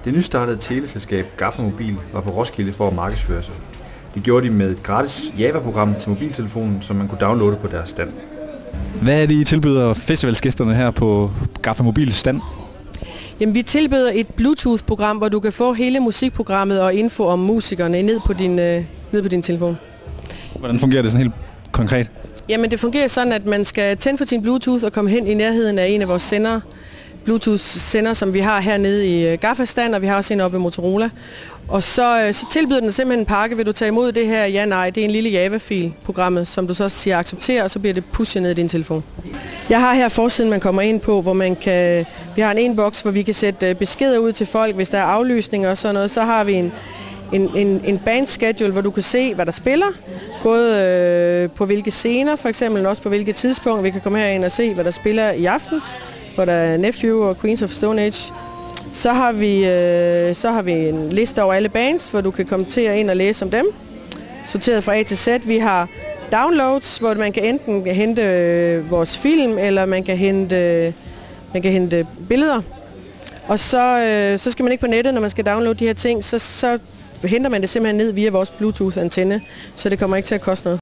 Det nystartede teleselskab Gaffa Mobil var på Roskilde for at markedsføre sig. Det gjorde de med et gratis Java-program til mobiltelefonen, som man kunne downloade på deres stand. Hvad er det, I tilbyder festivalsgæsterne her på Gaffa Mobils stand? Jamen, vi tilbyder et Bluetooth-program, hvor du kan få hele musikprogrammet og info om musikerne ned på din telefon. Hvordan fungerer det sådan helt konkret? Jamen, det fungerer sådan, at man skal tænde for sin Bluetooth og komme hen i nærheden af en af vores sendere. Bluetooth-sender, som vi har hernede i Gaffa-stand, og vi har også en oppe i Motorola. Og så tilbyder den simpelthen en pakke. Vil du tage imod det her? Ja, nej. Det er en lille Java-fil, programmet, som du så siger acceptere, og så bliver det pushet ned i din telefon. Jeg har her forsiden, man kommer ind på, hvor vi har en inbox, hvor vi kan sætte beskeder ud til folk, hvis der er aflysninger og sådan noget. Så har vi en bandschedule, hvor du kan se, hvad der spiller. Både på hvilke scener, for eksempel, og også på hvilke tidspunkter. Vi kan komme herind og se, hvad der spiller i aften, hvor der er Nephew og Queens of Stone Age. Så har vi en liste over alle bands, hvor du kan komme til at ind og læse om dem. Sorteret fra A til Z. Vi har downloads, hvor man kan enten hente vores film, eller man kan hente billeder. Og så skal man ikke på nettet, når man skal downloade de her ting, så henter man det simpelthen ned via vores Bluetooth-antenne, så det kommer ikke til at koste noget.